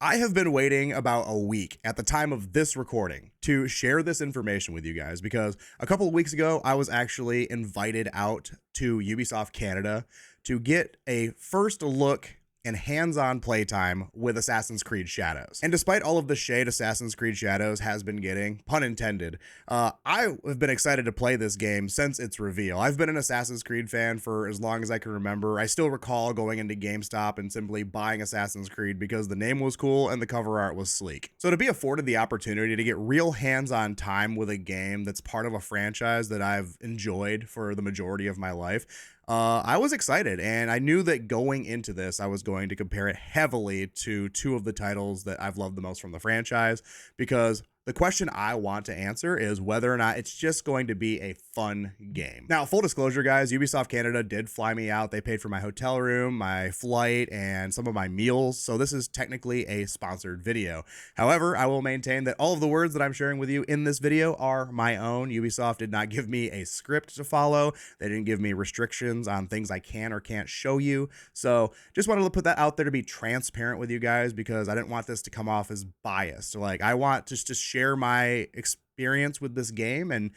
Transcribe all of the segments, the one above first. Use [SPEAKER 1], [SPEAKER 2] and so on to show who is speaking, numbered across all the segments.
[SPEAKER 1] I have been waiting about a week at the time of this recording to share this information with you guys because a couple of weeks ago, I was actually invited out to Ubisoft Canada to get a first look and hands-on playtime with Assassin's Creed Shadows. And despite all of the shade Assassin's Creed Shadows has been getting, pun intended, I have been excited to play this game since its reveal. I've been an Assassin's Creed fan for as long as I can remember. I still recall going into GameStop and simply buying Assassin's Creed because the name was cool and the cover art was sleek. So to be afforded the opportunity to get real hands-on time with a game that's part of a franchise that I've enjoyed for the majority of my life, I was excited, and I knew that going into this, I was going to compare it heavily to two of the titles that I've loved the most from the franchise, because the question I want to answer is whether or not it's just going to be a fun game. Now, full disclosure, guys, Ubisoft Canada did fly me out. They paid for my hotel room, my flight, and some of my meals, so this is technically a sponsored video. However, I will maintain that all of the words that I'm sharing with you in this video are my own. Ubisoft did not give me a script to follow. They didn't give me restrictions on things I can or can't show you. So just wanted to put that out there to be transparent with you guys because I didn't want this to come off as biased. Like, I want just to share my experience with this game and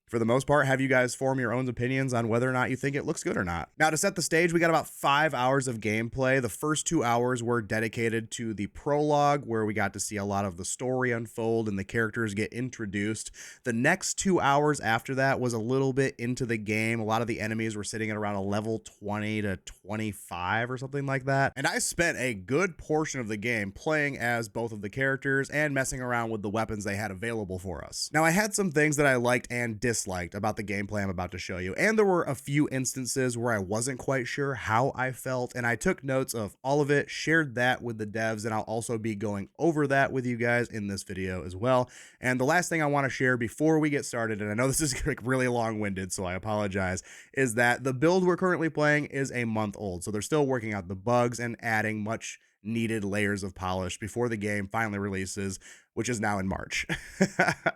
[SPEAKER 1] for the most part, have you guys form your own opinions on whether or not you think it looks good or not. Now, to set the stage, we got about 5 hours of gameplay. The first 2 hours were dedicated to the prologue, where we got to see a lot of the story unfold and the characters get introduced. The next 2 hours after that was a little bit into the game. A lot of the enemies were sitting at around a level 20 to 25 or something like that. And I spent a good portion of the game playing as both of the characters and messing around with the weapons they had available for us. Now, I had some things that I liked and disliked about the gameplay I'm about to show you, and there were a few instances where I wasn't quite sure how I felt, and I took notes of all of it, shared that with the devs, and I'll also be going over that with you guys in this video as well. And the last thing I want to share before we get started, and I know this is like really long-winded, so I apologize, is that the build we're currently playing is a month old, so they're still working out the bugs and adding much needed layers of polish before the game finally releases, which is now in March.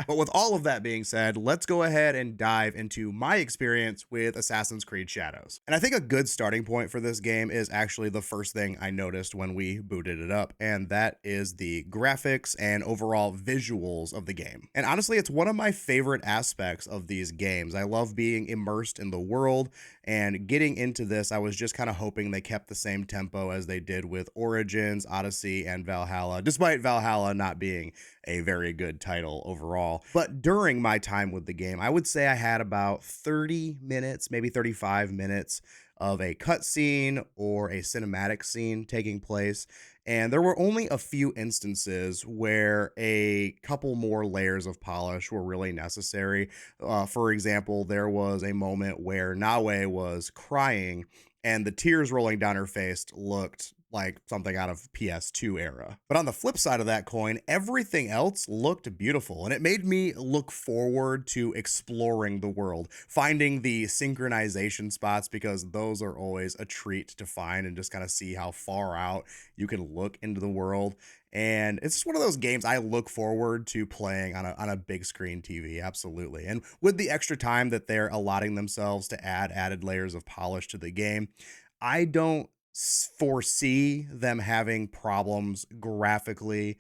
[SPEAKER 1] But with all of that being said, let's go ahead and dive into my experience with Assassin's Creed Shadows. And I think a good starting point for this game is actually the first thing I noticed when we booted it up, and that is the graphics and overall visuals of the game. And honestly, it's one of my favorite aspects of these games. I love being immersed in the world, and getting into this, I was just kind of hoping they kept the same tempo as they did with Origins, Odyssey, and Valhalla, despite Valhalla not being a very good title overall. But during my time with the game, I would say I had about 30 minutes, maybe 35 minutes of a cutscene or a cinematic scene taking place. And there were only a few instances where a couple more layers of polish were really necessary. For example, there was a moment where Naoe was crying and the tears rolling down her face looked like something out of PS2 era. But on the flip side of that coin, everything else looked beautiful, and it made me look forward to exploring the world, finding the synchronization spots, because those are always a treat to find and just kind of see how far out you can look into the world. And it's just one of those games I look forward to playing on a big screen TV, absolutely. And with the extra time that they're allotting themselves to add added layers of polish to the game, I don't foresee them having problems graphically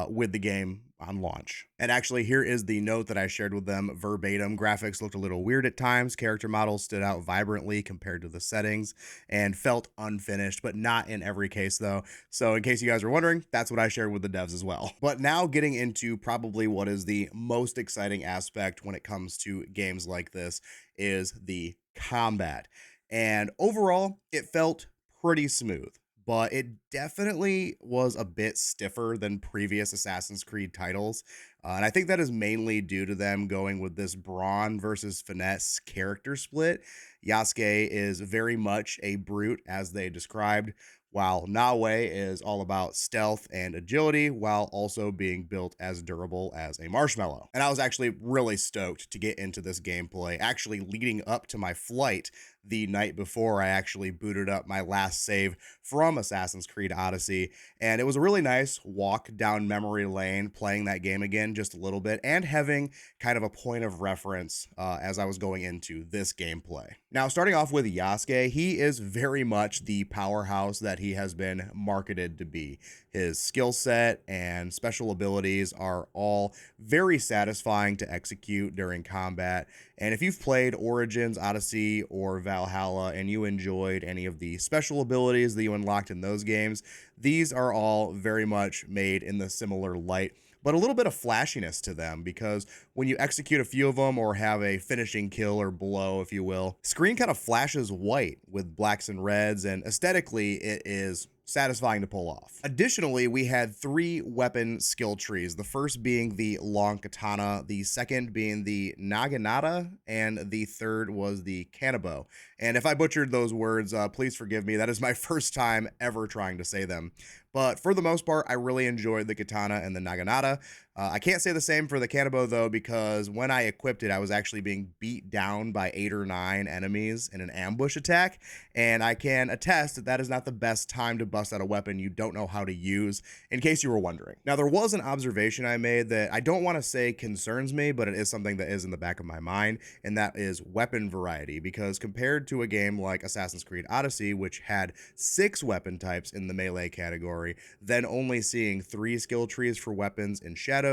[SPEAKER 1] with the game on launch. And actually, here is the note that I shared with them verbatim. Graphics looked a little weird at times. Character models stood out vibrantly compared to the settings and felt unfinished, but not in every case though. So in case you guys are wondering, that's what I shared with the devs as well. But now getting into probably what is the most exciting aspect when it comes to games like this is the combat. And overall, it felt pretty smooth, but it definitely was a bit stiffer than previous Assassin's Creed titles. And I think that is mainly due to them going with this brawn versus finesse character split. Yasuke is very much a brute, as they described, while Naoe is all about stealth and agility, while also being built as durable as a marshmallow. And I was actually really stoked to get into this gameplay. Actually, leading up to my flight, the night before I actually booted up my last save from Assassin's Creed Odyssey. And it was a really nice walk down memory lane playing that game again just a little bit and having kind of a point of reference as I was going into this gameplay. Now, starting off with Yasuke, he is very much the powerhouse that he has been marketed to be. His skill set and special abilities are all very satisfying to execute during combat. And if you've played Origins, Odyssey, or Valhalla and you enjoyed any of the special abilities that you unlocked in those games, these are all very much made in the similar light, but a little bit of flashiness to them, because when you execute a few of them or have a finishing kill or blow, if you will, screen kind of flashes white with blacks and reds, and aesthetically it is satisfying to pull off. Additionally, we had 3 weapon skill trees, the first being the long katana, the second being the naginata, and the third was the kanabo. And if I butchered those words, please forgive me. That is my first time ever trying to say them. But for the most part, I really enjoyed the katana and the naginata. I can't say the same for the kanabo though, because when I equipped it, I was actually being beat down by 8 or 9 enemies in an ambush attack. And I can attest that that is not the best time to bust out a weapon you don't know how to use, in case you were wondering. Now, there was an observation I made that I don't want to say concerns me, but it is something that is in the back of my mind, and that is weapon variety. Because compared to a game like Assassin's Creed Odyssey, which had 6 weapon types in the melee category, then only seeing 3 skill trees for weapons in Shadows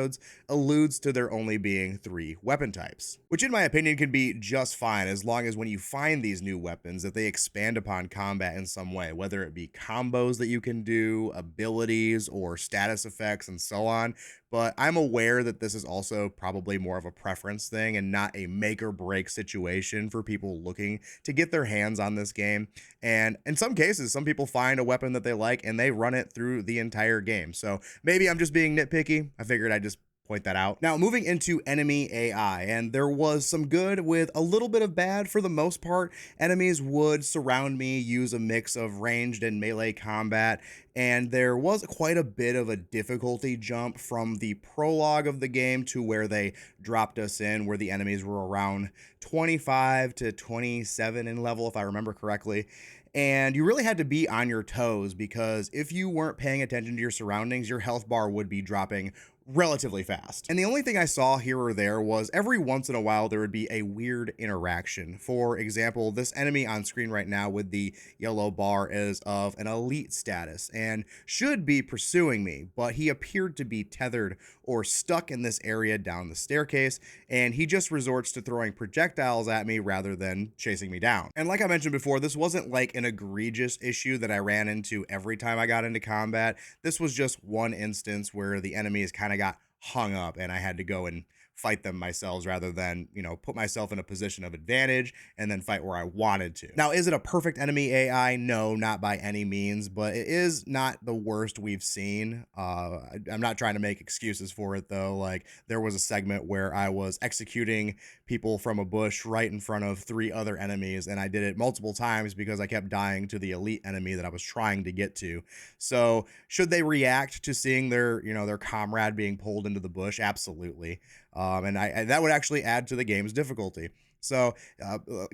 [SPEAKER 1] alludes to there only being 3 weapon types, which in my opinion can be just fine as long as when you find these new weapons that they expand upon combat in some way, whether it be combos that you can do, abilities, or status effects, and so on. But I'm aware that this is also probably more of a preference thing and not a make or break situation for people looking to get their hands on this game. And in some cases, some people find a weapon that they like and they run it through the entire game. So maybe I'm just being nitpicky. I figured I'd just point that out. Now, moving into enemy AI, and there was some good with a little bit of bad. For the most part, enemies would surround me, use a mix of ranged and melee combat, and there was quite a bit of a difficulty jump from the prologue of the game to where they dropped us in, where the enemies were around 25 to 27 in level, if I remember correctly. And you really had to be on your toes, because if you weren't paying attention to your surroundings, your health bar would be dropping relatively fast. And the only thing I saw here or there was every once in a while there would be a weird interaction. For example, this enemy on screen right now with the yellow bar is of an elite status and should be pursuing me, but he appeared to be tethered or stuck in this area down the staircase, and he just resorts to throwing projectiles at me rather than chasing me down. And like I mentioned before, this wasn't like an egregious issue that I ran into every time I got into combat. This was just one instance where the enemies kind of got hung up and I had to go and fight them myself rather than, put myself in a position of advantage and then fight where I wanted to. Now, is it a perfect enemy AI? No, not by any means, but it is not the worst we've seen. I'm not trying to make excuses for it though. Like, there was a segment where I was executing people from a bush right in front of 3 other enemies, and I did it multiple times because I kept dying to the elite enemy that I was trying to get to. So should they react to seeing their comrade being pulled into the bush? Absolutely. And that would actually add to the game's difficulty. So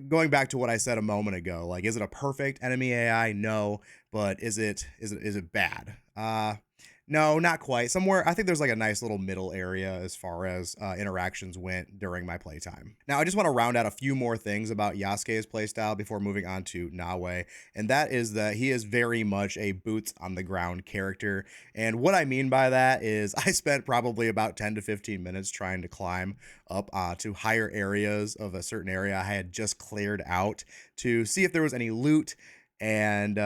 [SPEAKER 1] going back to what I said a moment ago, like, is it a perfect enemy AI? No, but is it bad? No, not quite. Somewhere, I think there's like a nice little middle area as far as interactions went during my playtime. Now, I just want to round out a few more things about Yasuke's playstyle before moving on to Naoe, and that is that he is very much a boots on the ground character. And what I mean by that is I spent probably about 10 to 15 minutes trying to climb up to higher areas of a certain area I had just cleared out to see if there was any loot. And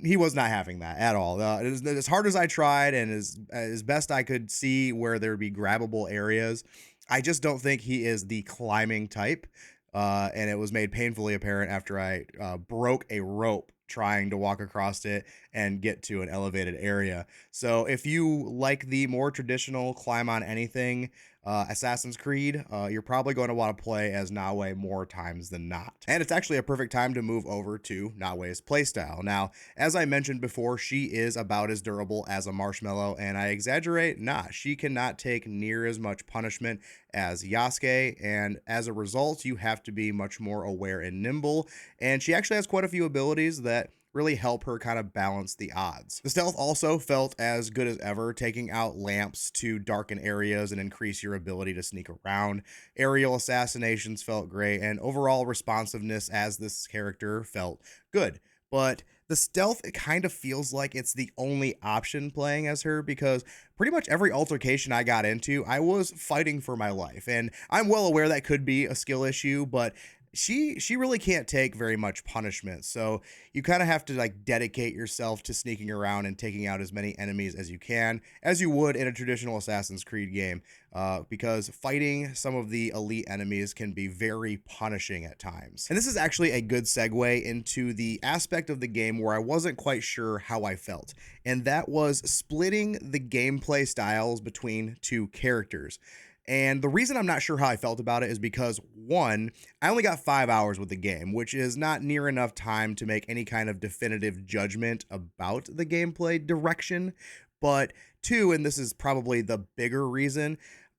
[SPEAKER 1] he was not having that at all. As hard as I tried and as best I could see where there would be grabbable areas, I just don't think he is the climbing type. And it was made painfully apparent after I broke a rope trying to walk across it and get to an elevated area. So if you like the more traditional climb on anything Assassin's Creed, you're probably going to want to play as Naoe more times than not. And it's actually a perfect time to move over to Naoe's playstyle. Now, as I mentioned before, she is about as durable as a marshmallow, and I exaggerate not. She cannot take near as much punishment as Yasuke, and as a result, you have to be much more aware and nimble, and she actually has quite a few abilities that really help her kind of balance the odds. The stealth also felt as good as ever, taking out lamps to darken areas and increase your ability to sneak around. Aerial assassinations felt great, and overall responsiveness as this character felt good. But the stealth, it kind of feels like it's the only option playing as her, because pretty much every altercation I got into, I was fighting for my life. And I'm well aware that could be a skill issue, but she really can't take very much punishment, so you kind of have to like dedicate yourself to sneaking around and taking out as many enemies as you can, as you would in a traditional Assassin's Creed game, because fighting some of the elite enemies can be very punishing at times. And this is actually a good segue into the aspect of the game where I wasn't quite sure how I felt, and that was splitting the gameplay styles between two characters. And the reason I'm not sure how I felt about it is because, one, I only got 5 hours with the game, which is not near enough time to make any kind of definitive judgment about the gameplay direction. But two, and this is probably the bigger reason,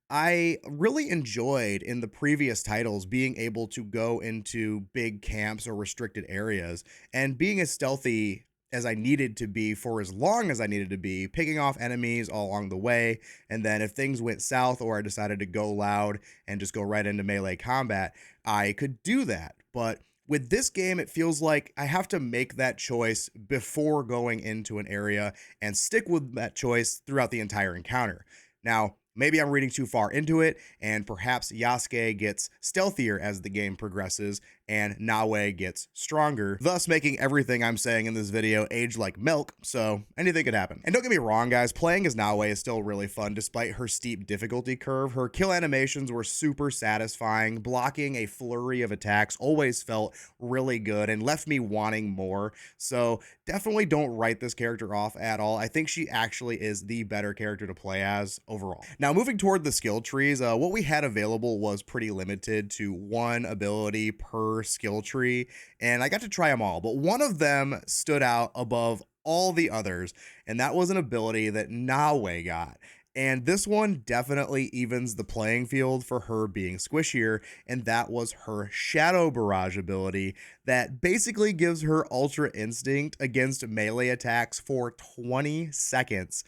[SPEAKER 1] I really enjoyed in the previous titles being able to go into big camps or restricted areas and being as stealthy as I needed to be for as long as I needed to be, picking off enemies all along the way. And then if things went south or I decided to go loud and just go right into melee combat, I could do that. But with this game, it feels like I have to make that choice before going into an area and stick with that choice throughout the entire encounter. Now, maybe I'm reading too far into it, and perhaps Yasuke gets stealthier as the game progresses, and Naoe gets stronger, thus making everything I'm saying in this video age like milk, so anything could happen. And don't get me wrong, guys, playing as Naoe is still really fun despite her steep difficulty curve. Her kill animations were super satisfying. Blocking a flurry of attacks always felt really good and left me wanting more, so definitely don't write this character off at all. I think she actually is the better character to play as overall. Now, moving toward the skill trees, what we had available was pretty limited to one ability per skill tree, and I got to try them all, but one of them stood out above all the others, and that was an ability that Naoe got. And this one definitely evens the playing field for her being squishier, and that was her Shadow Barrage ability that basically gives her Ultra Instinct against melee attacks for 20 seconds,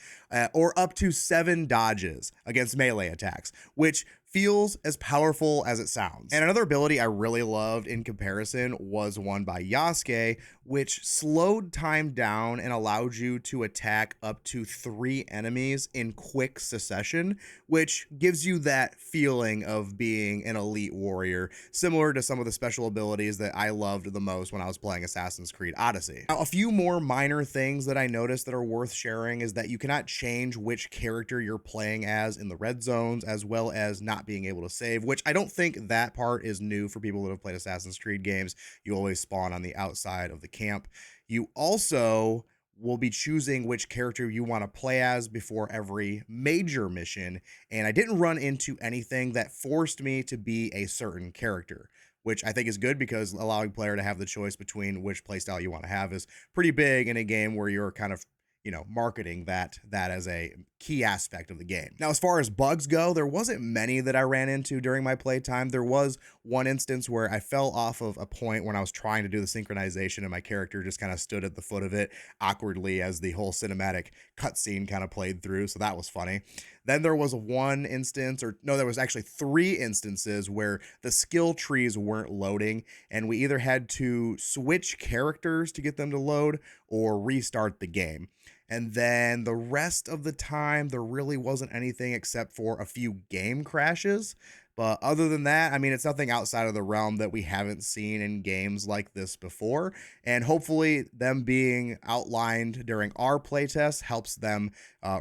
[SPEAKER 1] or up to 7 dodges against melee attacks, which feels as powerful as it sounds. And another ability I really loved in comparison was one by Yasuke, which slowed time down and allowed you to attack up to 3 enemies in quick succession, which gives you that feeling of being an elite warrior, similar to some of the special abilities that I loved the most when I was playing Assassin's Creed Odyssey. Now, a few more minor things that I noticed that are worth sharing is that you cannot change which character you're playing as in the red zones, as well as not being able to save, which I don't think that part is new for people that have played Assassin's Creed games. You always spawn on the outside of the camp. You also will be choosing which character you want to play as before every major mission, and I didn't run into anything that forced me to be a certain character, which I think is good because allowing player to have the choice between which playstyle you want to have is pretty big in a game where you're kind of, you know, marketing that as a key aspect of the game. Now, as far as bugs go, there wasn't many that I ran into during my playtime. There was one instance where I fell off of a point when I was trying to do the synchronization and my character just kind of stood at the foot of it awkwardly as the whole cinematic cutscene kind of played through, so that was funny. Then there was one instance, or no, there was actually 3 instances where the skill trees weren't loading, and we either had to switch characters to get them to load or restart the game. And then the rest of the time, there really wasn't anything except for a few game crashes. But other than that, I mean, it's nothing outside of the realm that we haven't seen in games like this before. And hopefully them being outlined during our playtest helps them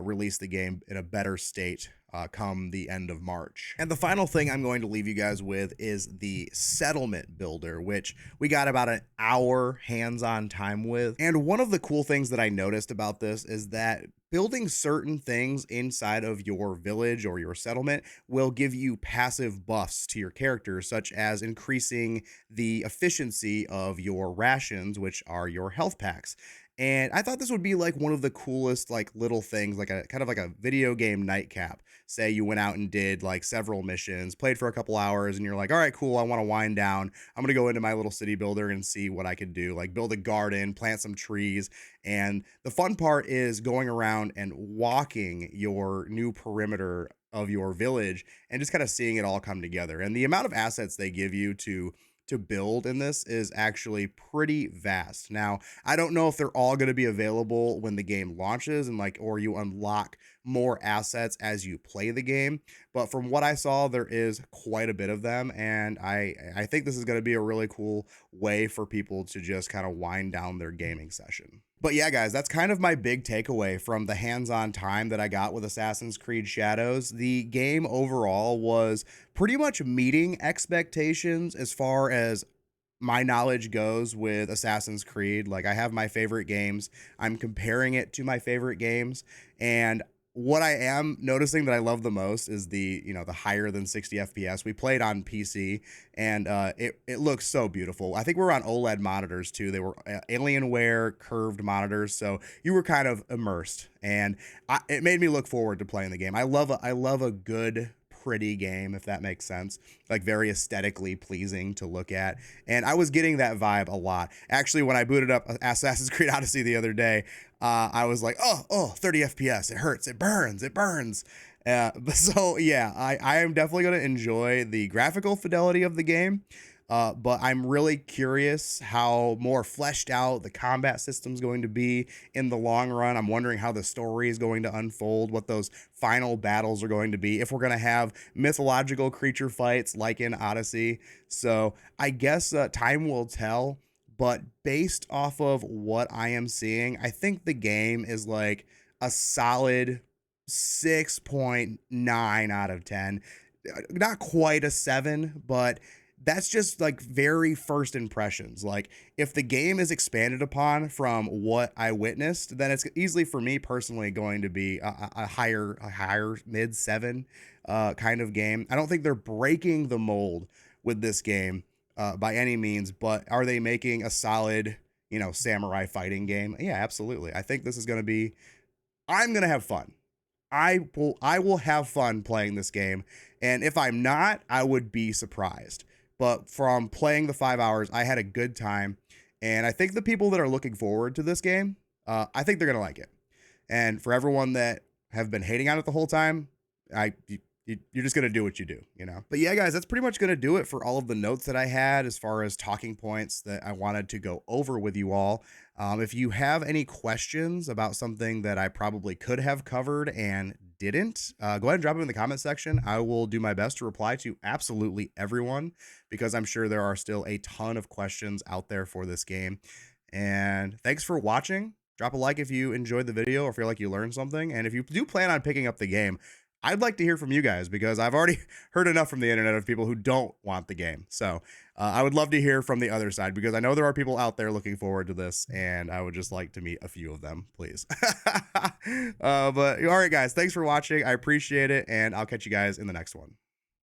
[SPEAKER 1] release the game in a better state come the end of March. And the final thing I'm going to leave you guys with is the settlement builder, which we got about an hour hands-on time with. And one of the cool things that I noticed about this is that building certain things inside of your village or your settlement will give you passive buffs to your character, such as increasing the efficiency of your rations, which are your health packs. And I thought this would be like one of the coolest like little things, like a kind of like a video game nightcap. Say you went out and did like several missions, played for a couple hours, and you're like, all right, cool, I want to wind down. I'm gonna go into my little city builder and see what I could do, like build a garden, plant some trees. And the fun part is going around and walking your new perimeter of your village and just kind of seeing it all come together. And the amount of assets they give you to build in this is actually pretty vast. Now, I don't know if they're all going to be available when the game launches and like, or you unlock more assets as you play the game. But from what I saw, there is quite a bit of them. And I think this is going to be a really cool way for people to just kind of wind down their gaming session. But yeah, guys, that's kind of my big takeaway from the hands-on time that I got with Assassin's Creed Shadows. The game overall was pretty much meeting expectations as far as my knowledge goes with Assassin's Creed. Like, I have my favorite games. I'm comparing it to my favorite games, and what I am noticing that I love the most is the higher than 60 FPS. We played on PC, and it looks so beautiful. I think we're on OLED monitors too. They were Alienware curved monitors, so you were kind of immersed, and it made me look forward to playing the game. I love a good, pretty game, if that makes sense, like very aesthetically pleasing to look at. And I was getting that vibe a lot. Actually, when I booted up Assassin's Creed Odyssey the other day, I was like, oh, 30 FPS, it hurts, it burns. So yeah, I am definitely going to enjoy the graphical fidelity of the game. But I'm really curious how more fleshed out the combat system is going to be in the long run. I'm wondering how the story is going to unfold, what those final battles are going to be, if we're going to have mythological creature fights like in Odyssey. So I guess time will tell. But based off of what I am seeing, I think the game is like a solid 6.9 out of 10. Not quite a 7, but that's just like very first impressions. Like, if the game is expanded upon from what I witnessed, then it's easily for me personally going to be a higher mid 7 kind of game. I don't think they're breaking the mold with this game by any means, but are they making a solid, samurai fighting game? Yeah, absolutely. I think this is going to be, I'm going to have fun. I will have fun playing this game. And if I'm not, I would be surprised. But from playing the 5 hours, I had a good time. And I think the people that are looking forward to this game, I think they're going to like it. And for everyone that have been hating on it the whole time, you're just going to do what you do, But yeah, guys, that's pretty much going to do it for all of the notes that I had as far as talking points that I wanted to go over with you all. If you have any questions about something that I probably could have covered and didn't, go ahead and drop it in the comment section. I will do my best to reply to absolutely everyone, because I'm sure there are still a ton of questions out there for this game. And thanks for watching. Drop a like if you enjoyed the video or feel like you learned something. And if you do plan on picking up the game, I'd like to hear from you guys, because I've already heard enough from the internet of people who don't want the game. So I would love to hear from the other side, because I know there are people out there looking forward to this, and I would just like to meet a few of them, please. But all right, guys, thanks for watching. I appreciate it, and I'll catch you guys in the next one.